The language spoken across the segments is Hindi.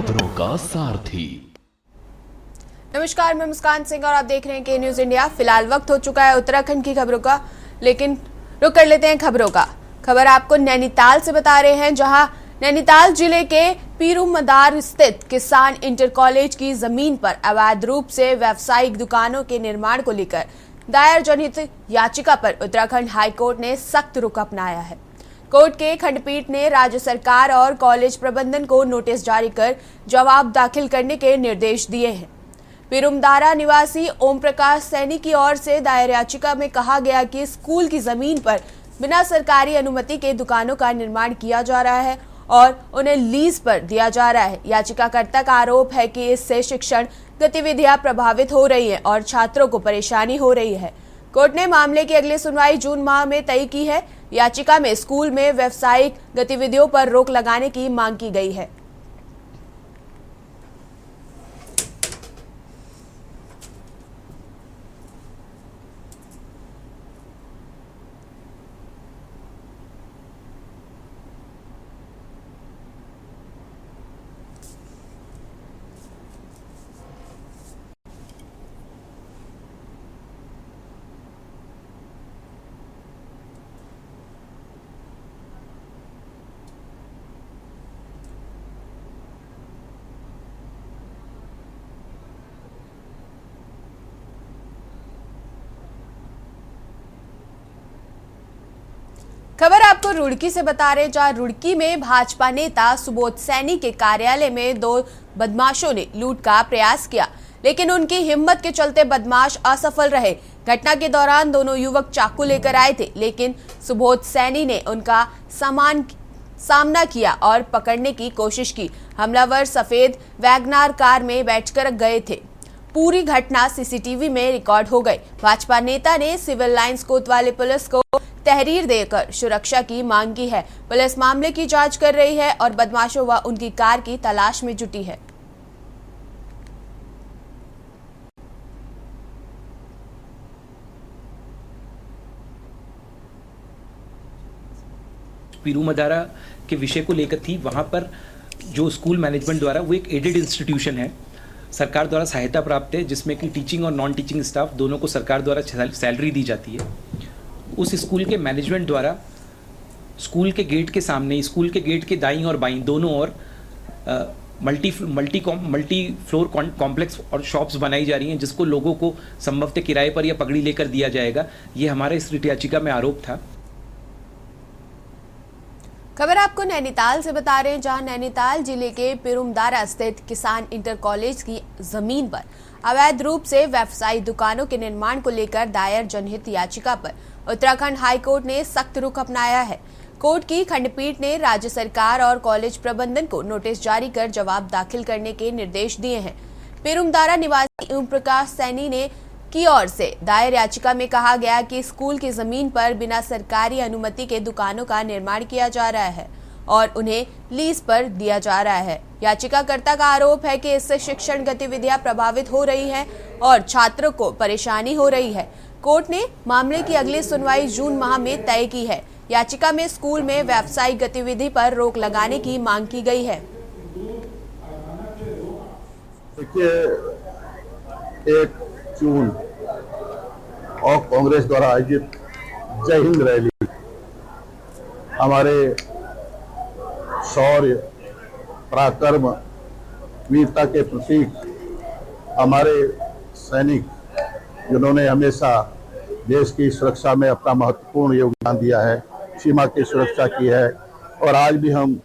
खबरों का सारथी। नमस्कार, मैं मुस्कान सिंह और आप देख रहे हैं के न्यूज इंडिया। फिलहाल वक्त हो चुका है उत्तराखंड की खबरों का, लेकिन रुक कर लेते हैं खबरों का। खबर आपको नैनीताल से बता रहे हैं, जहां नैनीताल जिले के पीरूमदार स्थित किसान इंटर कॉलेज की जमीन पर अवैध रूप से व्यावसायिक दुकानों के निर्माण को लेकर दायर जनहित याचिका पर उत्तराखंड हाईकोर्ट ने सख्त रुख अपनाया है। कोर्ट के खंडपीठ ने राज्य सरकार और कॉलेज प्रबंधन को नोटिस जारी कर जवाब दाखिल करने के निर्देश दिए हैं। पीरूमदारा निवासी ओम प्रकाश सैनी की ओर से दायर याचिका में कहा गया कि स्कूल की जमीन पर बिना सरकारी अनुमति के दुकानों का निर्माण किया जा रहा है और उन्हें लीज पर दिया जा रहा है। याचिकाकर्ता का आरोप है कि इससे शिक्षण गतिविधियां प्रभावित हो रही हैं और छात्रों को परेशानी हो रही है। कोर्ट ने मामले की अगली सुनवाई जून माह में तय की है। याचिका में स्कूल में व्यावसायिक गतिविधियों पर रोक लगाने की मांग की गई है। खबर आपको रुड़की से बता रहे, जहां रुड़की में भाजपा नेता सुबोध सैनी के कार्यालय में दो बदमाशों ने लूट का प्रयास किया, लेकिन उनकी हिम्मत के चलते बदमाश असफल रहे। घटना के दौरान दोनों युवक चाकू लेकर आए थे, लेकिन सुबोध सैनी ने उनका सामना किया और पकड़ने की कोशिश की। हमलावर सफेद वैगनार कार में बैठकर गए थे। पूरी घटना सीसीटीवी में रिकॉर्ड हो गई। भाजपा नेता ने सिविल लाइंस कोतवाली पुलिस को तहरीर देकर सुरक्षा की मांग की है। पुलिस मामले की जांच कर रही है और बदमाशों व उनकी कार की तलाश में जुटी है। पीरूमदारा के विषय को लेकर थी। वहाँ पर जो स्कूल मैनेजमेंट द्वारा, वो एक एडेड इंस्टीट्यूशन है, सरकार द्वारा सहायता प्राप्त है, जिसमें कि टीचिंग और नॉन टीचिंग स्टाफ दोनों को सरकार द्वारा सैलरी दी जाती है। उस स्कूल के मैनेजमेंट द्वारा स्कूल के गेट के सामने, स्कूल के गेट के दाईं और बाईं दोनों ओर मल्टी फ्लोर कॉम्प्लेक्स और शॉप्स बनाई जा रही हैं, जिसको लोगों को संभवतः किराए पर या पगड़ी लेकर दिया जाएगा। ये हमारे इस रिट याचिका में आरोप था। खबर आपको नैनीताल से बता रहे हैं, जहां नैनीताल जिले के पीरूमदारा स्थित किसान इंटर कॉलेज की जमीन पर अवैध रूप से व्यवसायिक दुकानों के निर्माण को लेकर दायर जनहित याचिका पर उत्तराखंड हाईकोर्ट ने सख्त रुख अपनाया है। कोर्ट की खंडपीठ ने राज्य सरकार और कॉलेज प्रबंधन को नोटिस जारी कर जवाब दाखिल करने के निर्देश दिए हैं। पीरूमदारा निवासी ओम प्रकाश सैनी ने की ओर से दायर याचिका में कहा गया कि स्कूल की जमीन पर बिना सरकारी अनुमति के दुकानों का निर्माण किया जा रहा है और उन्हें लीज पर दिया जा रहा है। याचिकाकर्ता का आरोप है कि इससे शिक्षण गतिविधियां प्रभावित हो रही हैं और छात्रों को परेशानी हो रही है। कोर्ट ने मामले की अगली सुनवाई जून माह में तय की है। याचिका में स्कूल में व्यावसायिक गतिविधि पर रोक लगाने की मांग की गई है। एक जून और कांग्रेस द्वारा आयोजित जय हिंद रैली हमारे शौर्य, पराक्रम, वीरता के प्रतीक हमारे सैनिक, जिन्होंने हमेशा देश की सुरक्षा में अपना महत्वपूर्ण योगदान दिया है, सीमा की सुरक्षा की है और आज भी हम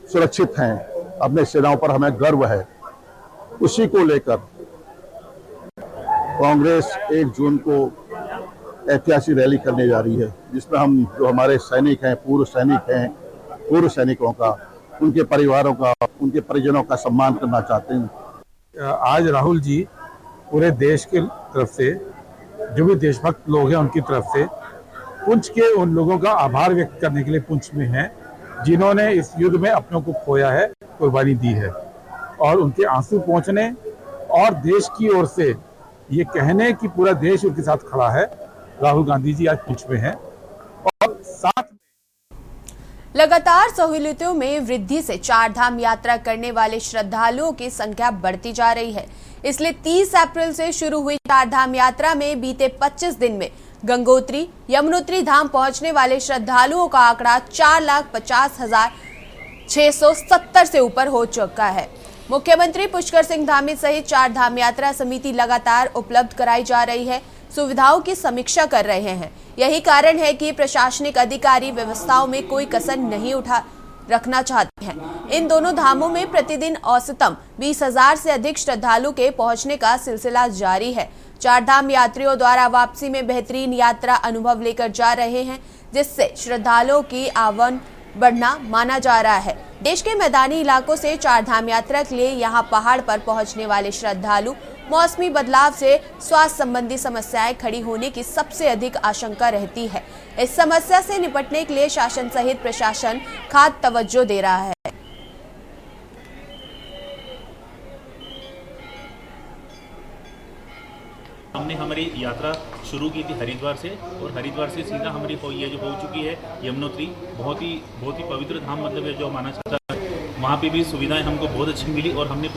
सुरक्षित हैं। अपने सेनाओं पर हमें गर्व है। उसी को लेकर कांग्रेस 1 जून को ऐतिहासिक रैली करने जा रही है, जिसमें हम जो हमारे सैनिक हैं, पूर्व सैनिकों का, उनके परिवारों का, उनके परिजनों का सम्मान करना चाहते हैं। आज राहुल जी पूरे देश की तरफ से, जो भी देशभक्त लोग हैं उनकी तरफ से, पुंछ के उन लोगों का आभार व्यक्त करने के लिए पुंछ में हैं, जिन्होंने इस युद्ध में अपनों को खोया है, कुर्बानी दी है, और उनके आंसू पहुंचने और देश की ओर से ये कहने कि पूरा देश उनके साथ खड़ा है। राहुल गांधी जी आज पुंछ में हैं और साथ लगातार सहूलियतों में वृद्धि से चार धाम यात्रा करने वाले श्रद्धालुओं की संख्या बढ़ती जा रही है। इसलिए 30 अप्रैल से शुरू हुई चार धाम यात्रा में बीते 25 दिन में गंगोत्री यमुनोत्री धाम पहुंचने वाले श्रद्धालुओं का आंकड़ा 4,50,670 से ऊपर हो चुका है। मुख्यमंत्री पुष्कर सिंह धामी सहित चार धाम यात्रा समिति लगातार उपलब्ध कराई जा रही है, सुविधाओं की समीक्षा कर रहे हैं। यही कारण है कि प्रशासनिक अधिकारी व्यवस्थाओं में कोई कसर नहीं रखना चाहते हैं। इन दोनों धामों में प्रतिदिन औसतन 20,000 से अधिक श्रद्धालु के पहुंचने का सिलसिला जारी है। चार धाम यात्रियों द्वारा वापसी में बेहतरीन यात्रा अनुभव लेकर जा रहे हैं, जिससे श्रद्धालुओं की आवागमन बढ़ना माना जा रहा है। देश के मैदानी इलाकों से चार धाम यात्रा के लिए यहां पहाड़ पर पहुंचने वाले श्रद्धालु मौसमी बदलाव से स्वास्थ्य संबंधी समस्याएं खड़ी होने की सबसे अधिक आशंका रहती है। इस समस्या से निपटने के लिए शासन सहित प्रशासन खास तवज्जो दे रहा है। हमने हमारी यात्रा शुरू की थी हरिद्वार से, और हरिद्वार से सीधा हमारी ये जो हो चुकी है यमुनोत्री। बहुत ही पवित्र धाम मतलब है जो माना जाता है। वहाँ पे भी सुविधाएं हमको बहुत अच्छी मिली, और हमने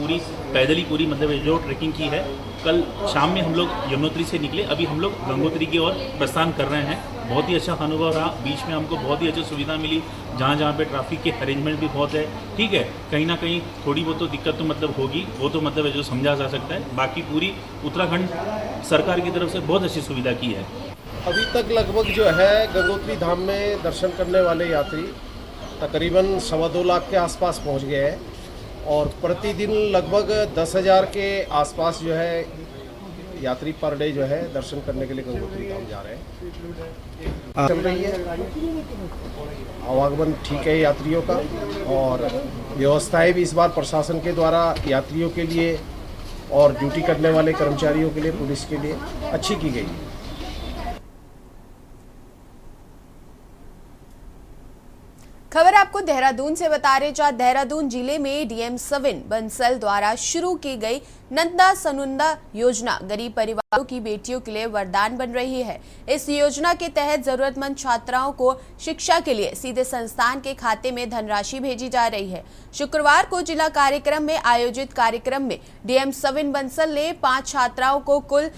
पैदल ही पूरी मतलब जो ट्रैकिंग की है। कल शाम में हम लोग यमुनोत्री से निकले, अभी हम लोग गंगोत्री की ओर प्रस्थान कर रहे हैं। बहुत ही अच्छा अनुभव रहा। बीच में हमको बहुत ही अच्छी सुविधा मिली, जहाँ पे ट्रैफिक के अरेंजमेंट भी बहुत है। ठीक है, कहीं ना कहीं थोड़ी बहुत तो दिक्कत तो मतलब होगी, वो तो मतलब है जो समझा जा सकता है। बाकी पूरी उत्तराखंड सरकार की तरफ से बहुत अच्छी सुविधा की है। अभी तक लगभग जो है गंगोत्री धाम में दर्शन करने वाले यात्री तकरीबन 2.25 लाख के आसपास पहुंच गए हैं, और प्रतिदिन लगभग 10,000 के आसपास जो है यात्री पर डे जो है दर्शन करने के लिए गंगोत्री धाम जा रहे हैं। चल रही है, आवागमन ठीक है यात्रियों का, और व्यवस्थाएं भी इस बार प्रशासन के द्वारा यात्रियों के लिए और ड्यूटी करने वाले कर्मचारियों के लिए, पुलिस के लिए अच्छी की गई है। खबर आपको देहरादून से बता रहे, जहां देहरादून जिले में डीएम 7 बंसल द्वारा शुरू की गई नंदा सनुंदा योजना गरीब परिवारों की बेटियों के लिए वरदान बन रही है। इस योजना के तहत जरूरतमंद छात्राओं को शिक्षा के लिए सीधे संस्थान के खाते में धनराशि भेजी जा रही है। शुक्रवार को जिला कार्यक्रम में आयोजित कार्यक्रम में डीएम 7 बंसल ने 5 छात्राओं को कुल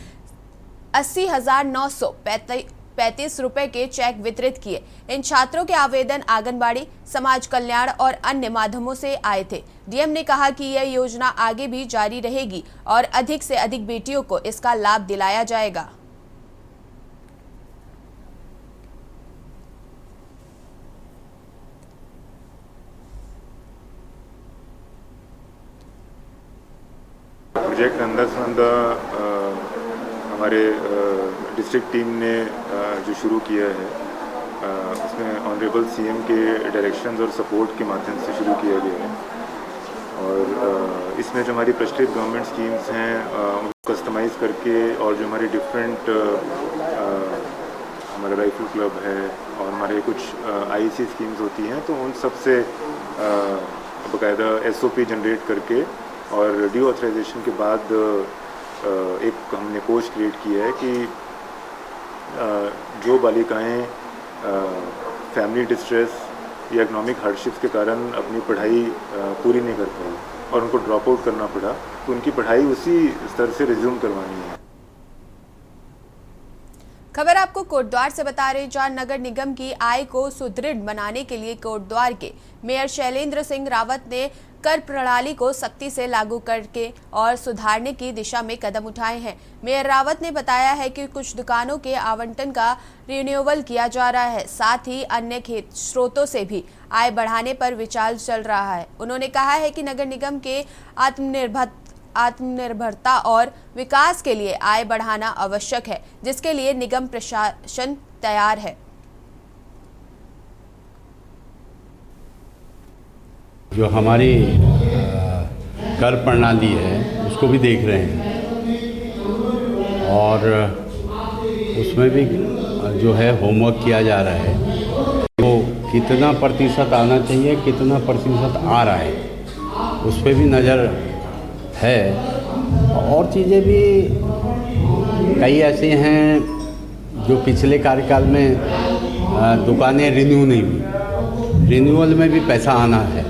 80,935 रुपए के चेक वितरित किए। इन छात्रों के आवेदन आंगनबाड़ी, समाज कल्याण और अन्य माध्यमों से आए थे। डीएम ने कहा कि यह योजना आगे भी जारी रहेगी और अधिक से अधिक बेटियों को इसका लाभ दिलाया जाएगा। प्रोजेक्ट नंदा सनुंदा हमारे डिस्ट्रिक्ट टीम ने जो शुरू किया है, उसमें ऑनरेबल सीएम के डायरेक्शंस और सपोर्ट के माध्यम से शुरू किया गया है। और इसमें जो हमारी प्रचलित गवर्नमेंट स्कीम्स हैं उनको कस्टमाइज़ करके, और जो हमारी डिफरेंट हमारा राइफल क्लब है और हमारे कुछ आईसी स्कीम्स होती हैं, तो उन सब से बाकायदा एसओपी जनरेट करके और डी ऑथराइजेशन के बाद एक हमने कोच क्रिएट किया है कि जो बालिकाएं फैमिली डिस्ट्रेस या इकोनॉमिक हार्डशिप्स के कारण अपनी पढ़ाई पूरी नहीं कर पाई और उनको ड्रॉप आउट करना पड़ा, तो उनकी पढ़ाई उसी स्तर से रिज्यूम करवानी है। खबर आपको कोटद्वार से बता रहे, जहां नगर निगम की आय को सुदृढ़ बनाने के लिए कोटद्वार के मेयर शैलेंद्र सिंह रावत ने कर प्रणाली को सख्ती से लागू करके और सुधारने की दिशा में कदम उठाए हैं। मेयर रावत ने बताया है कि कुछ दुकानों के आवंटन का रिन्यूअल किया जा रहा है, साथ ही अन्य स्रोतों से भी आय बढ़ाने पर विचार चल रहा है। उन्होंने कहा है कि नगर निगम के आत्मनिर्भरता और विकास के लिए आय बढ़ाना आवश्यक है, जिसके लिए निगम प्रशासन तैयार है। जो हमारी कर प्रणाली है उसको भी देख रहे हैं, और उसमें भी जो है होमवर्क किया जा रहा है, तो कितना प्रतिशत आना चाहिए, कितना प्रतिशत आ रहा है, उस पर भी नज़र है। और चीज़ें भी कई ऐसी हैं जो पिछले कार्यकाल में दुकानें रिन्यू नहीं हुई, रिन्यूअल में भी पैसा आना है।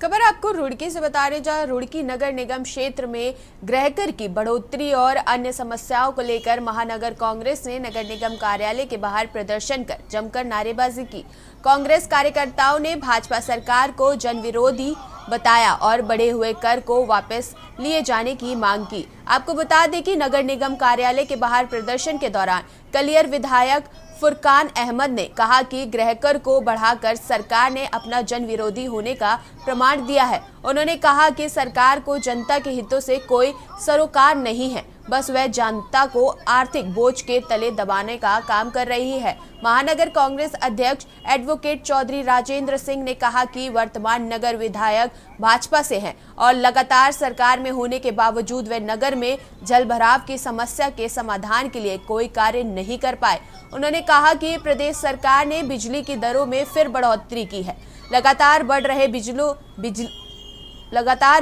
खबर आपको रुड़की से बता रहे, जहां रुड़की नगर निगम क्षेत्र में गृहकर की बढ़ोतरी और अन्य समस्याओं को लेकर महानगर कांग्रेस ने नगर निगम कार्यालय के बाहर प्रदर्शन कर जमकर नारेबाजी की। कांग्रेस कार्यकर्ताओं ने भाजपा सरकार को जनविरोधी बताया और बढ़े हुए कर को वापस लिए जाने की मांग की। आपको बता दें कि नगर निगम कार्यालय के बाहर प्रदर्शन के दौरान कलियर विधायक फुरकान अहमद ने कहा कि गृहकर को बढ़ाकर सरकार ने अपना जन विरोधी होने का प्रमाण दिया है। उन्होंने कहा कि सरकार को जनता के हितों से कोई सरोकार नहीं है, बस वह जनता को आर्थिक बोझ के तले दबाने का काम कर रही है। महानगर कांग्रेस अध्यक्ष एडवोकेट चौधरी राजेंद्र सिंह ने कहा कि वर्तमान नगर विधायक भाजपा से हैं और लगातार सरकार में होने के बावजूद वे नगर में जलभराव की समस्या के समाधान के लिए कोई कार्य नहीं कर पाए। उन्होंने कहा कि प्रदेश सरकार ने बिजली की दरों में फिर बढ़ोतरी की है। लगातार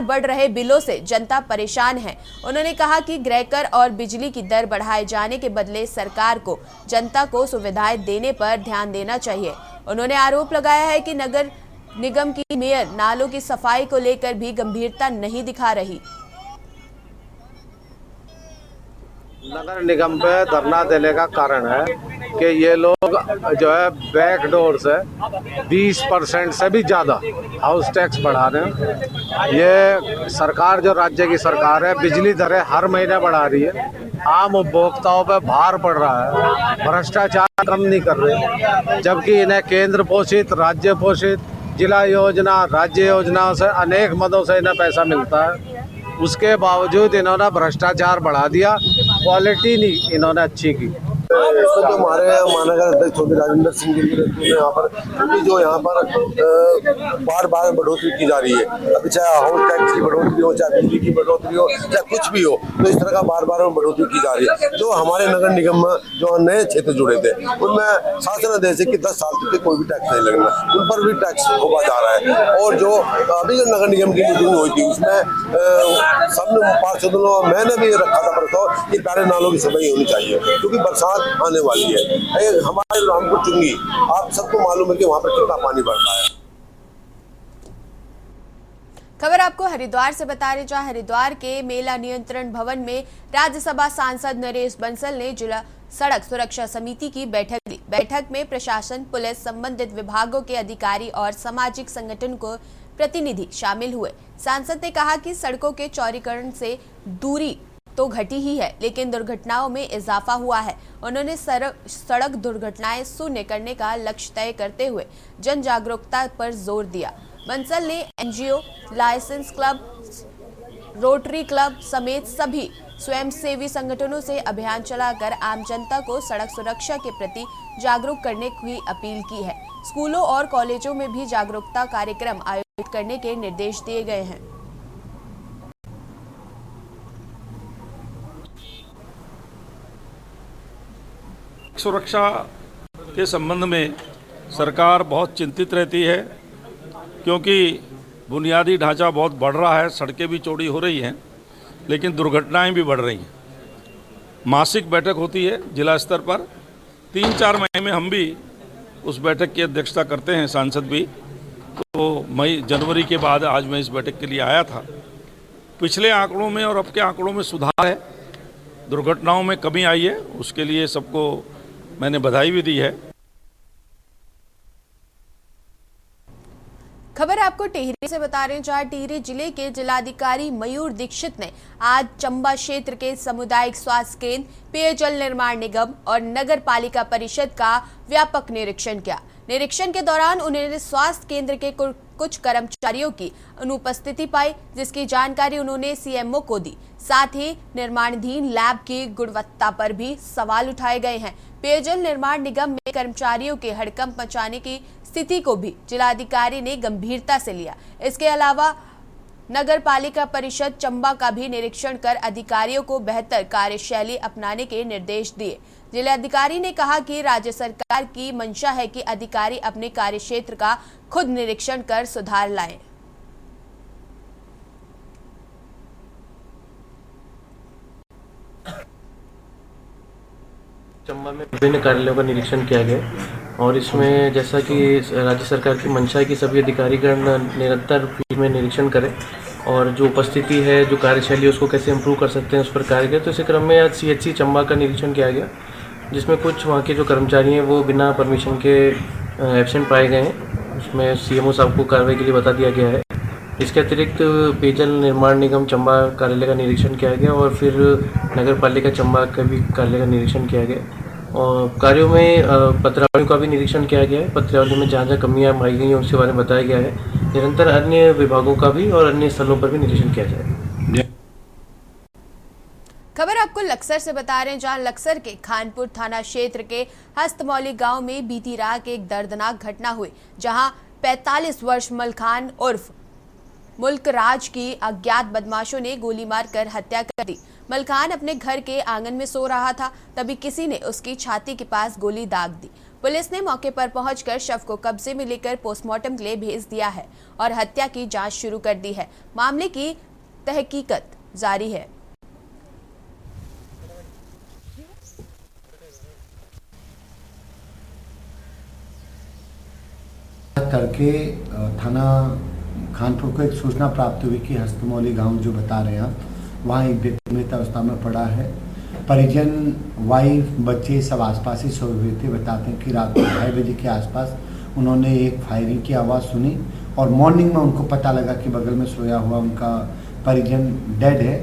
बढ़ रहे बिलों से जनता परेशान है। उन्होंने कहा कि गृहकर और बिजली की दर बढ़ाए जाने के बदले सरकार को जनता को सुविधाएं देने पर ध्यान देना चाहिए। उन्होंने आरोप लगाया है कि नगर निगम की मेयर नालों की सफाई को लेकर भी गंभीरता नहीं दिखा रही। नगर निगम पे धरना देने का कारण है कि ये लोग जो है बैकडोर से 20% से भी ज़्यादा हाउस टैक्स बढ़ा रहे हैं। ये सरकार जो राज्य की सरकार है बिजली दरें हर महीने बढ़ा रही है, आम उपभोक्ताओं पे भार पड़ रहा है, भ्रष्टाचार कम नहीं कर रहे, जबकि इन्हें केंद्र पोषित, राज्य पोषित, जिला योजना, राज्य योजनाओं से अनेक मदों से इन्हें पैसा मिलता है। उसके बावजूद इन्होंने भ्रष्टाचार बढ़ा दिया, क्वालिटी नहीं इन्होंने अच्छी की। इसको जो हमारे महानगर अध्यक्ष चौधरी राजेंद्र सिंह जी के नेतृत्व में यहाँ पर क्योंकि जो यहाँ पर बार बार बढ़ोतरी की जा रही है, अभी चाहे हाउस टैक्स की बढ़ोतरी हो, चाहे बिजली की बढ़ोतरी हो, चाहे कुछ भी हो, तो इस तरह का बार बार बढ़ोतरी की जा रही है। जो हमारे नगर निगम में जो नए क्षेत्र जुड़े थे उनमें शासन आदेश है कि 10 साल तक कोई भी टैक्स नहीं लगना, उन पर भी टैक्स होगा जा रहा है। और जो अभी जो नगर निगम की मीटिंग हुई थी उसमें सब पार्षदों मैंने भी रखा था प्रस्ताव कि प्यारे नालों की सफाई होनी चाहिए, क्योंकि बरसात आने वाली है। हमारे रामपुर चुंगी आप सबको मालूम है कि वहां पर कितना पानी बढ़ता है। खबर आपको हरिद्वार से बता रहे, जहां हरिद्वार के मेला नियंत्रण भवन में राज्यसभा सांसद नरेश बंसल ने जिला सड़क सुरक्षा समिति की बैठक ली। बैठक में प्रशासन, पुलिस, संबंधित विभागों के अधिकारी और सामाजिक संगठन को प्रतिनिधि शामिल हुए। सांसद ने कहा कि सड़कों के चौड़ीकरण से दूरी तो घटी ही है, लेकिन दुर्घटनाओं में इजाफा हुआ है। उन्होंने सड़क दुर्घटनाएं शून्य करने का लक्ष्य तय करते हुए जन जागरूकता पर जोर दिया। बंसल ने NGO, licence club, Rotary club समेत सभी स्वयंसेवी संगठनों से अभियान चलाकर आम जनता को सड़क सुरक्षा के प्रति जागरूक करने की अपील की है। स्कूलों और कॉलेजों में भी जागरूकता कार्यक्रम आयोजित करने के निर्देश दिए गए हैं। सुरक्षा के संबंध में सरकार बहुत चिंतित रहती है, क्योंकि बुनियादी ढांचा बहुत बढ़ रहा है, सड़कें भी चौड़ी हो रही हैं, लेकिन दुर्घटनाएं भी बढ़ रही हैं। मासिक बैठक होती है जिला स्तर पर, 3-4 महीने में हम भी उस बैठक की अध्यक्षता करते हैं, सांसद भी। तो जनवरी के बाद आज मैं इस बैठक के लिए आया था। पिछले आंकड़ों में और अब के आंकड़ों में सुधार है, दुर्घटनाओं में कमी आई है, उसके लिए सबको मैंने बधाई भी दी है। खबर आपको टिहरी से बता रहे हैं, जहां टिहरी जिले के जिलाधिकारी मयूर दीक्षित ने आज चंबा क्षेत्र के सामुदायिक स्वास्थ्य केंद्र, पेयजल निर्माण निगम और नगर पालिका परिषद का व्यापक निरीक्षण किया। निरीक्षण के दौरान उन्होंने स्वास्थ्य केंद्र के कुछ कर्मचारियों की अनुपस्थिति पाई, जिसकी जानकारी उन्होंने सीएमओ को दी। साथ ही निर्माणाधीन लैब की गुणवत्ता पर भी सवाल उठाए गए हैं। पेयजल निर्माण निगम में कर्मचारियों के हड़कंप मचाने की स्थिति को भी जिलाधिकारी ने गंभीरता से लिया। इसके अलावा नगर पालिका परिषद चंबा का भी निरीक्षण कर अधिकारियों को बेहतर कार्यशैली अपनाने के निर्देश दिए। जिलाधिकारी ने कहा कि राज्य सरकार की मंशा है कि अधिकारी अपने कार्यक्षेत्र का खुद निरीक्षण कर सुधार लाएं। चंबा में विभिन्न कार्यालयों का निरीक्षण किया गया। और इसमें जैसा कि राज्य सरकार की मंशा है कि सभी अधिकारीगण निरंतर फील्ड में निरीक्षण करें और जो उपस्थिति है, जो कार्यशैली है, उसको कैसे इम्प्रूव कर सकते हैं उस पर कार्य करें। तो इसी क्रम में आज CHC चंबा का निरीक्षण किया गया, जिसमें कुछ वहाँ के जो कर्मचारी हैं वो बिना परमिशन के एब्सेंट पाए गए हैं। उसमें CMO साहब को कार्रवाई के लिए बता दिया गया है। इसके अतिरिक्त पेयजल निर्माण निगम चंबा कार्यालय का निरीक्षण किया गया और फिर नगर पालिका चंबा का भी कार्यालय का निरीक्षण किया गया और कार्यों में पत्रावलियों का भी निरीक्षण किया गया है। पत्रावली में जहाँ जहाँ कमियाँ पाई गई हैं उसके बारे में बताया गया है। निरंतर अन्य विभागों का भी और अन्य स्थलों पर भी निरीक्षण किया जाएगा। खबर आपको लक्सर से बता रहे हैं, जहां लक्सर के खानपुर थाना क्षेत्र के हस्तमौली गांव में बीती रात एक दर्दनाक घटना हुई, जहां 45 वर्ष मलखान उर्फ मुल्क राज की अज्ञात बदमाशों ने गोली मारकर हत्या कर दी। मलखान अपने घर के आंगन में सो रहा था, तभी किसी ने उसकी छाती के पास गोली दाग दी। पुलिस ने मौके पर पहुंचकर शव को कब्जे में लेकर पोस्टमार्टम के लिए भेज दिया है और हत्या की जांच शुरू कर दी है। मामले की तहकीकत जारी है। तड़के थाना खानपुर को एक सूचना प्राप्त हुई कि हस्तमौली गांव जो बता रहे हैं आप, वहाँ एक व्यक्ति मृत अवस्था में पड़ा है। परिजन, वाइफ, बच्चे सब आसपास ही सो हुए थे। बताते हैं कि रात को 2:30 बजे के आसपास उन्होंने एक फायरिंग की आवाज़ सुनी और मॉर्निंग में उनको पता लगा कि बगल में सोया हुआ उनका परिजन डेड है।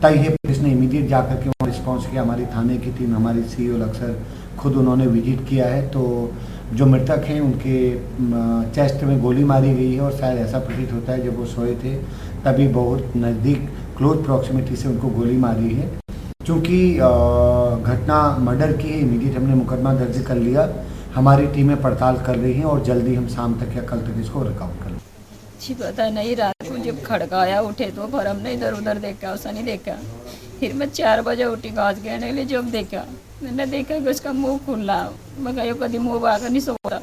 तब ये पुलिस ने इमीडिएट जाकर के वहाँ रिस्पॉन्स किया। हमारी थाने की टीम, हमारी CEO लक्सर खुद उन्होंने विजिट किया है। तो जो मृतक हैं उनके चेस्ट में गोली मारी गई है और शायद ऐसा प्रतीत होता है जब वो सोए थे तभी बहुत नज़दीक क्लोज प्रॉक्सिमिटी से उनको गोली मारी है। चूँकि घटना मर्डर की है, इमीडिएट हमने मुकदमा दर्ज कर लिया। हमारी टीमें पड़ताल कर रही हैं और जल्दी हम शाम तक या कल तक इसको रिकवर कर लेंगे। अच्छी पता नहीं, रात को जब खड़काया उठे तो पर हमने इधर उधर देखा, उसने नहीं देखा। फिर मैं 4 बजे उठी घास घेरने के लिए, जब देखा मैंने देखा कि उसका मुंह खुला। मैं कहीं कभी मुँह आकर नहीं सोता,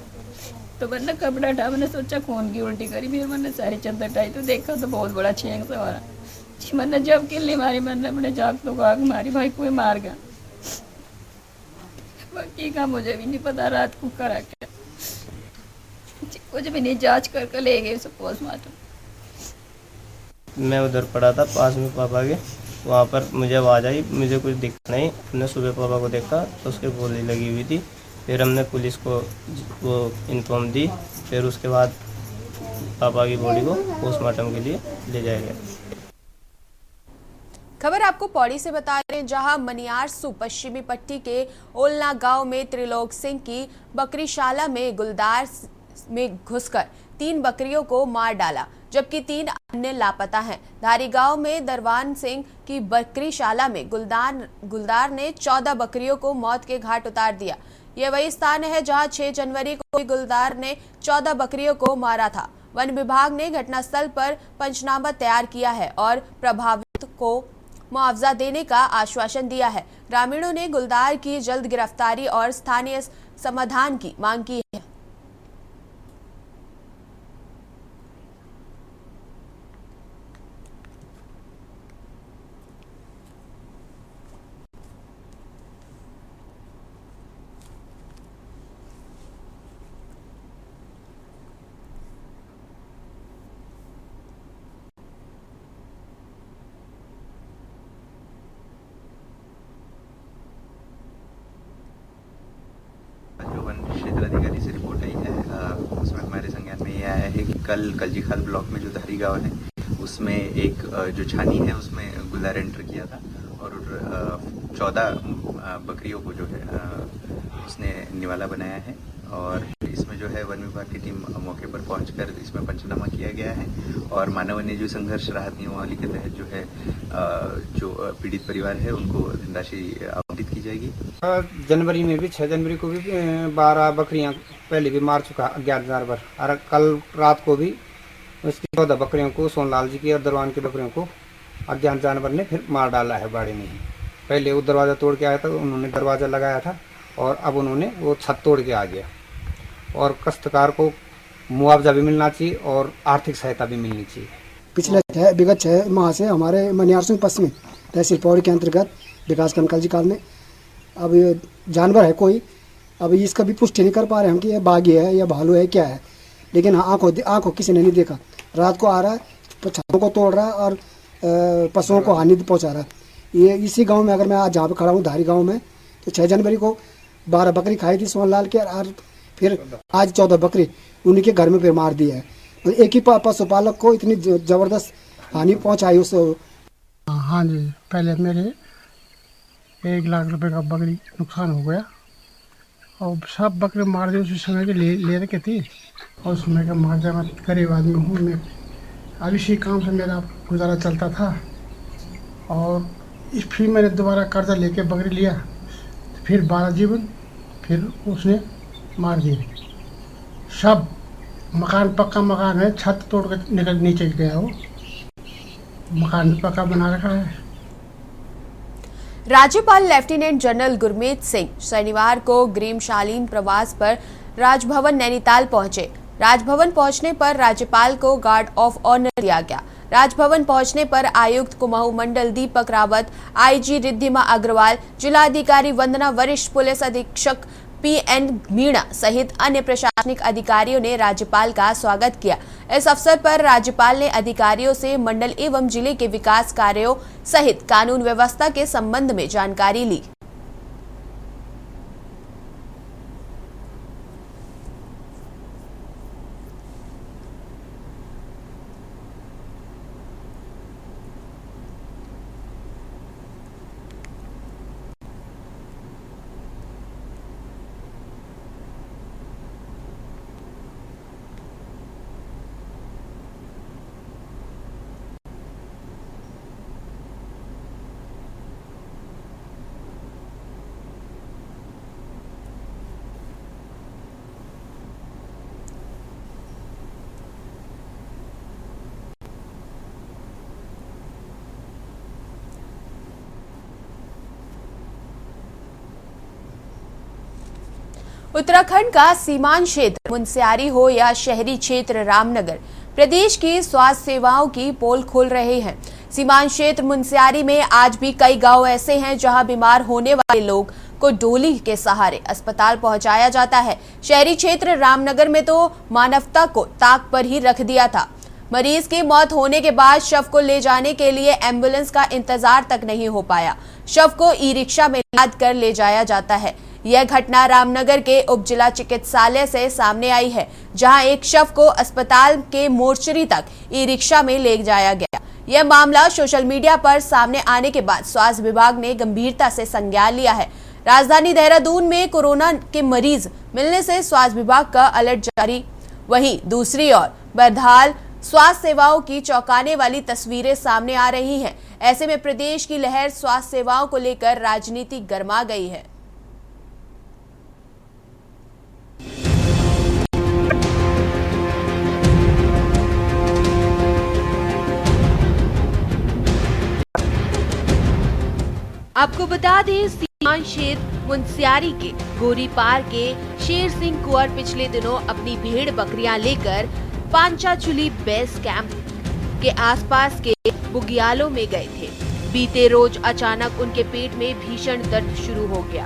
तो मैंने कपड़ा हटा, मैंने सोचा खून की उल्टी करी। फिर मैंने सारी चद्दर हटाई तो देखा तो बहुत बड़ा छेंग सा मारा। मैंने जब किल्ली मारी, मैंने अपने जाग तो आग मारी, भाई कोई मार गया। बाकी का मुझे भी नहीं पता रात को करा क्या, कुछ भी नहीं। जांच करके ले गए उसे पोस्टमार्टम। मैं उधर पड़ा था पास में पापा के, वहाँ पर मुझे आवाज़ आई, मुझे कुछ दिखा नहीं। हमने सुबह पापा को देखा तो उसके गोली लगी हुई थी। फिर हमने पुलिस को वो इन्फॉर्म दी। फिर उसके बाद पापा की बॉडी को पोस्टमार्टम के लिए ले जाया गया। खबर आपको पौड़ी से बता रहे हैं, जहां मनियारसू पश्चिमी पट्टी के ओलना गांव में त्रिलोक सिंह की बकरीशाला में गुलदार में घुसकर 3 बकरियों को मार डाला, जबकि 3 अन्य लापता हैं। धारी गांव में दरवान सिंह की बकरीशाला में गुलदार ने 14 बकरियों को मौत के घाट उतार दिया। यह वही स्थान है जहां 6 जनवरी को गुलदार ने 14 बकरियों को मारा था। वन विभाग ने घटनास्थल पर पंचनामा तैयार किया है और प्रभावित को मुआवजा देने का आश्वासन दिया है। ग्रामीणों ने गुलदार की जल्द गिरफ्तारी और स्थानीय समाधान की मांग की है। क्षेत्र अधिकारी से रिपोर्ट आई है, उसमें हमारे संज्ञान में ये आया है कि कल कलजीखाल ब्लॉक में जो धारी गांव है उसमें एक जो छानी है उसमें गुलदार एंटर किया था और 14 बकरियों को जो है उसने निवाला बनाया है। और इसमें जो है वन विभाग की टीम मौके पर पहुंचकर इसमें पंचनामा किया गया है और मानव वन्यजीव संघर्ष राहत नियमावली के तहत जो है जो पीड़ित परिवार है उनको धनराशि आवंटित की जाएगी। जनवरी में भी 6 जनवरी को भी 12 बकरियां पहले भी मार चुका अज्ञात जानवर, और कल रात को भी उसकी 14 बकरियों को सोनलाल जी की और दरवान की बकरियों को अज्ञात जानवर ने फिर मार डाला है बाड़ी में ही। पहले वो दरवाज़ा तोड़ के आया था, उन्होंने दरवाज़ा लगाया था और अब उन्होंने वो छत तोड़ के आ गया। और काश्तकार को मुआवजा भी मिलना चाहिए और आर्थिक सहायता भी मिलनी चाहिए। पिछले विगत 6 माह से हमारे मनियारसू पश्चिमी तहसील पौड़ी के अंतर्गत विकास खंड कलजीखाल में अब जानवर है कोई अब इसका भी पुष्टि नहीं कर पा रहे हम कि ये बाघ है या भालू है क्या है, लेकिन आंखों किसी ने नहीं देखा। रात को आ रहा है, छतों को तोड़ रहा है और पशुओं को हानि पहुंचा रहा है। ये इसी गांव में, अगर मैं आज जहाँ पे खड़ा हूँ धारी गांव में, तो 6 जनवरी को 12 बकरी खाई थी सोनलाल के, और फिर आज 14 बकरी उन्हीं के घर में फिर मार दिया है। तो एक ही पशुपालक को इतनी ज़बरदस्त हानि पहुंचाई उस। हाँ जी, पहले मेरे 1 लाख रुपए का बकरी नुकसान हो गया और सब बकरे मार दिए उसी समय के ले रखे थी, और उस समय का मार दिया। मैं गरीब आदमी हूँ, मैं अब इसी काम से मेरा गुजारा चलता था, और फिर मैंने दोबारा कर्जा लेके बकरी लिया, फिर 12 जीवन, फिर उसने मार दिए सब। मकान पक्का मकान है, छत तोड़ कर निकल नीचे गया, वो मकान पक्का बना रखा है। राज्यपाल लेफ्टिनेंट जनरल गुरमीत सिंह शनिवार को ग्रीष्मकालीन प्रवास पर राजभवन नैनीताल पहुंचे। राजभवन पहुंचने पर राज्यपाल को गार्ड ऑफ ऑनर दिया गया। राजभवन पहुंचने पर आयुक्त कुमाऊं मंडल दीपक रावत, आईजी रिद्धिमा अग्रवाल, जिलाधिकारी वंदना, वरिष्ठ पुलिस अधीक्षक PN मीणा सहित अन्य प्रशासनिक अधिकारियों ने राज्यपाल का स्वागत किया। इस अवसर पर राज्यपाल ने अधिकारियों से मंडल एवं जिले के विकास कार्यों सहित कानून व्यवस्था के संबंध में जानकारी ली। उत्तराखंड का सीमांत क्षेत्र मुनस्यारी हो या शहरी क्षेत्र रामनगर, प्रदेश की स्वास्थ्य सेवाओं की पोल खोल रहे हैं। सीमांत क्षेत्र मुनस्यारी में आज भी कई गांव ऐसे हैं जहां बीमार होने वाले लोग को डोली के सहारे अस्पताल पहुंचाया जाता है। शहरी क्षेत्र रामनगर में तो मानवता को ताक पर ही रख दिया था। मरीज की मौत होने के बाद शव को ले जाने के लिए एम्बुलेंस का इंतजार तक नहीं हो पाया। शव को ई रिक्शा में लाद कर ले जाया जाता है। यह घटना रामनगर के उप जिला चिकित्सालय से सामने आई है, जहां एक शव को अस्पताल के मोर्चरी तक ई रिक्शा में ले जाया गया। यह मामला सोशल मीडिया पर सामने आने के बाद स्वास्थ्य विभाग ने गंभीरता से संज्ञान लिया है। राजधानी देहरादून में कोरोना के मरीज मिलने से स्वास्थ्य विभाग का अलर्ट जारी। वहीं दूसरी ओर बरधाल स्वास्थ्य सेवाओं की चौंकाने वाली तस्वीरें सामने आ रही हैं। ऐसे में प्रदेश की लहर स्वास्थ्य सेवाओं को लेकर राजनीति गर्मा गई है। आपको बता दें, सीमांत क्षेत्र मुनस्यारी के गोरीपार के शेर सिंह कुंवर पिछले दिनों अपनी भेड़ बकरियां लेकर पांचाचुली बेस कैंप के आसपास के बुग्यालों में गए थे। बीते रोज अचानक उनके पेट में भीषण दर्द शुरू हो गया।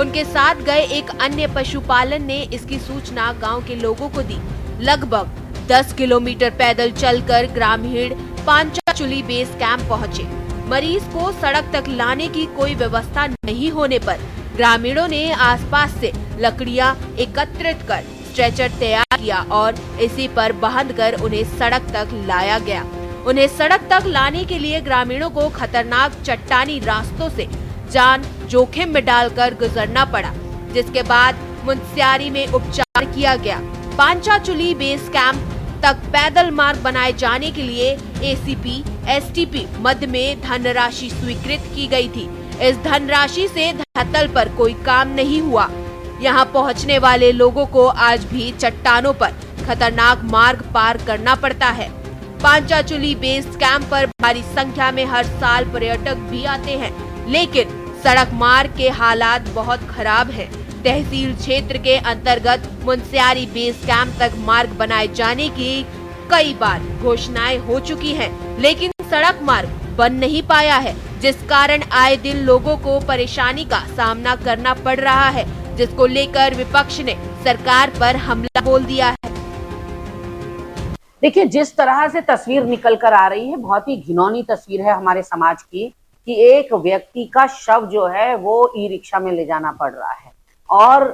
उनके साथ गए एक अन्य पशुपालन ने इसकी सूचना गांव के लोगों को दी। लगभग 10 किलोमीटर पैदल चलकर ग्रामीण पांचाचुली बेस कैंप पहुंचे। मरीज को सड़क तक लाने की कोई व्यवस्था नहीं होने पर ग्रामीणों ने आसपास से लकड़ियां एकत्रित कर स्ट्रेचर तैयार किया और इसी पर बांधकर उन्हें सड़क तक लाया गया। उन्हें सड़क तक लाने के लिए ग्रामीणों को खतरनाक चट्टानी रास्तों से जान जोखिम में डालकर गुजरना पड़ा, जिसके बाद मुनस्यारी में उपचार किया गया। पांचाचुली बेस कैंप तक पैदल मार्ग बनाए जाने के लिए ACP STP मध्य में धनराशि स्वीकृत की गई थी। इस धनराशि से धरातल पर कोई काम नहीं हुआ। यहां पहुंचने वाले लोगों को आज भी चट्टानों पर खतरनाक मार्ग पार करना पड़ता है। पांचाचुली बेस कैंप पर भारी संख्या में हर साल पर्यटक भी आते हैं, लेकिन सड़क मार्ग के हालात बहुत खराब हैं। तहसील क्षेत्र के अंतर्गत मुनस्यारी बेस कैंप तक मार्ग बनाए जाने की कई बार घोषणाएं हो चुकी हैं, लेकिन सड़क मार्ग बन नहीं पाया है, जिस कारण आए दिन लोगों को परेशानी का सामना करना पड़ रहा है। जिसको लेकर विपक्ष ने सरकार पर हमला बोल दिया है। देखिए, जिस तरह से तस्वीर निकल कर आ रही है, बहुत ही घिनौनी तस्वीर है हमारे समाज की कि एक व्यक्ति का शव जो है वो ई रिक्शा में ले जाना पड़ रहा है और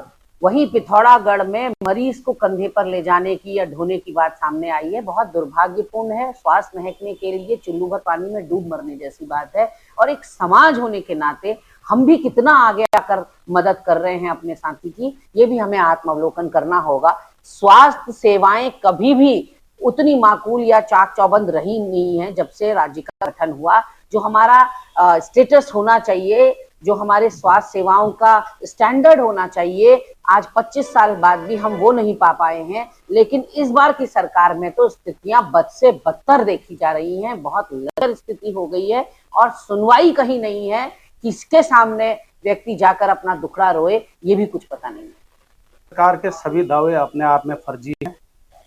वहीं पिथौरागढ़ में मरीज को कंधे पर ले जाने की या ढोने की बात सामने आई है। बहुत दुर्भाग्यपूर्ण है। स्वास्थ्य महकमे के लिए चुल्लू भर पानी में डूब मरने जैसी बात है और एक समाज होने के नाते हम भी कितना आगे आकर मदद कर रहे हैं अपने साथी की, ये भी हमें आत्मावलोकन करना होगा। स्वास्थ्य सेवाएं कभी भी उतनी माकूल या चाक चौबंद रही नहीं है जब से राज्य का गठन हुआ। जो हमारा स्टेटस होना चाहिए, जो हमारे स्वास्थ्य सेवाओं का स्टैंडर्ड होना चाहिए, आज 25 साल बाद भी हम वो नहीं पा पाए हैं। लेकिन इस बार की सरकार में तो स्थितियां बद से बदतर देखी जा रही हैं। बहुत लचर स्थिति हो गई है और सुनवाई कहीं नहीं है। किसके सामने व्यक्ति जाकर अपना दुखड़ा रोए, ये भी कुछ पता नहीं है। सरकार के सभी दावे अपने आप में फर्जी हैं,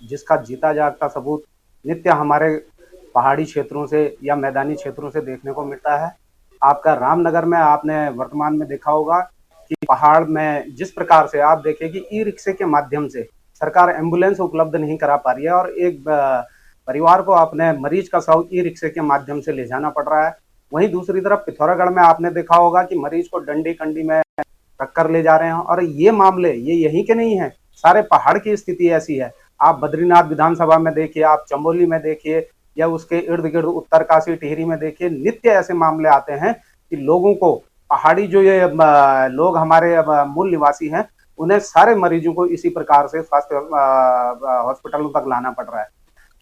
जिसका जीता जागता सबूत नित्य हमारे पहाड़ी क्षेत्रों से या मैदानी क्षेत्रों से देखने को मिलता है। आपका रामनगर में आपने वर्तमान में देखा होगा कि पहाड़ में जिस प्रकार से आप देखें कि ई रिक्शे के माध्यम से सरकार एम्बुलेंस उपलब्ध नहीं करा पा रही है और एक परिवार को अपने मरीज का शव ई रिक्शे के माध्यम से ले जाना पड़ रहा है। वहीं दूसरी तरफ पिथौरागढ़ में आपने देखा होगा कि मरीज को डंडी कंडी में रख कर ले जा रहे हैं और ये मामले ये यहीं के नहीं है, सारे पहाड़ की स्थिति ऐसी है। आप बद्रीनाथ विधानसभा में देखिए, आप चमोली में देखिए या उसके इर्द गिर्द उत्तरकाशी टिहरी में देखिए, नित्य ऐसे मामले आते हैं कि लोगों को पहाड़ी जो ये लोग हमारे मूल निवासी हैं, उन्हें सारे मरीजों को इसी प्रकार से स्वास्थ्य हॉस्पिटलों तक लाना पड़ रहा है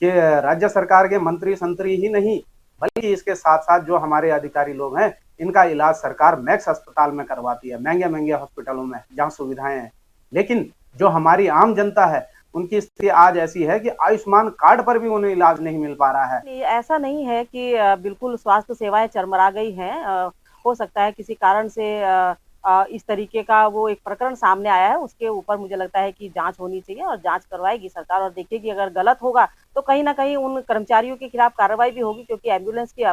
कि राज्य सरकार के मंत्री संतरी ही नहीं बल्कि इसके साथ साथ जो हमारे अधिकारी लोग हैं, इनका इलाज सरकार मैक्स अस्पताल में करवाती है, महंगे महंगे हॉस्पिटलों में जहाँ सुविधाएं हैं। लेकिन जो हमारी आम जनता है उनकी स्थिति आज ऐसी है कि आयुष्मान कार्ड पर भी उन्हें इलाज नहीं मिल पा रहा है। ऐसा नहीं है कि बिल्कुल स्वास्थ्य सेवाएं चरमरा गई हैं। हो सकता है किसी कारण से इस तरीके का वो एक प्रकरण सामने आया है, उसके ऊपर मुझे लगता है कि जांच होनी चाहिए और जांच करवाएगी सरकार और देखेगी। अगर गलत होगा तो कहीं ना कहीं उन कर्मचारियों के खिलाफ कार्रवाई भी होगी, क्योंकि एम्बुलेंस की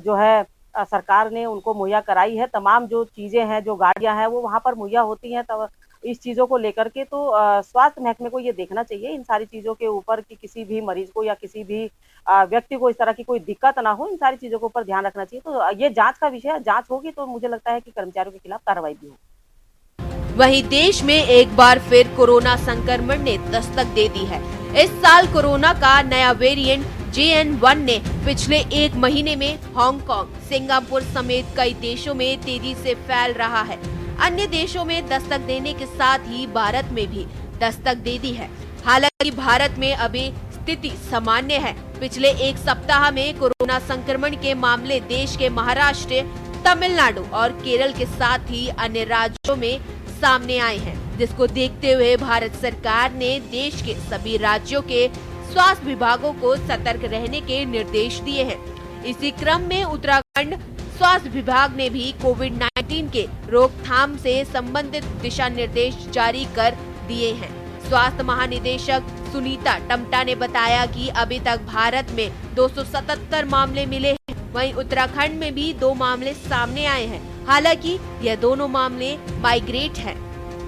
जो है सरकार ने उनको मुहैया कराई है। तमाम जो चीजें हैं, जो गाड़ियां हैं, वो वहां पर मुहैया होती हैं। तब इस चीज़ों को लेकर के तो स्वास्थ्य महकमे को ये देखना चाहिए इन सारी चीज़ों के ऊपर कि किसी भी मरीज को या किसी भी व्यक्ति को इस तरह की कोई दिक्कत ना हो। इन सारी चीज़ों के ऊपर ध्यान रखना चाहिए। तो ये जांच का विषय है, जांच होगी तो मुझे लगता है कि कर्मचारियों के खिलाफ कार्रवाई भी होगी। वहीं देश में एक बार फिर कोरोना संक्रमण ने दस्तक दे दी है। इस साल कोरोना का नया वेरिएंट JN1 ने पिछले एक महीने में हांगकांग, सिंगापुर समेत कई देशों में तेजी से फैल रहा है। अन्य देशों में दस्तक देने के साथ ही भारत में भी दस्तक दे दी है। हालांकि भारत में अभी स्थिति सामान्य है। पिछले एक सप्ताह में कोरोना संक्रमण के मामले देश के महाराष्ट्र, तमिलनाडु और केरल के साथ ही अन्य राज्यों में सामने आए हैं, जिसको देखते हुए भारत सरकार ने देश के सभी राज्यों के स्वास्थ्य विभागों को सतर्क रहने के निर्देश दिए हैं। इसी क्रम में उत्तराखंड स्वास्थ्य विभाग ने भी कोविड-19 के रोकथाम से संबंधित दिशा निर्देश जारी कर दिए हैं। स्वास्थ्य महानिदेशक सुनीता टम्टा ने बताया कि अभी तक भारत में 277 मामले मिले हैं। वहीं उत्तराखंड में भी 2 मामले सामने आए हैं। हालांकि यह दोनों मामले माइग्रेट हैं।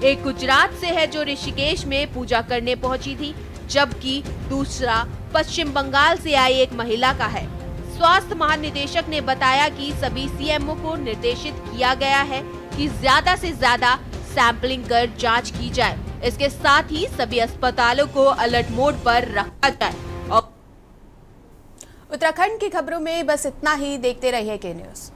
एक गुजरात से है जो ऋषिकेश में पूजा करने पहुंची थी, जबकि दूसरा पश्चिम बंगाल से आई एक महिला का है। स्वास्थ्य महानिदेशक ने बताया कि सभी CMO को निर्देशित किया गया है कि ज्यादा से ज्यादा सैंपलिंग कर जांच की जाए। इसके साथ ही सभी अस्पतालों को अलर्ट मोड पर रखा जाए। उत्तराखंड की खबरों में बस इतना ही। देखते रहिए के न्यूज़।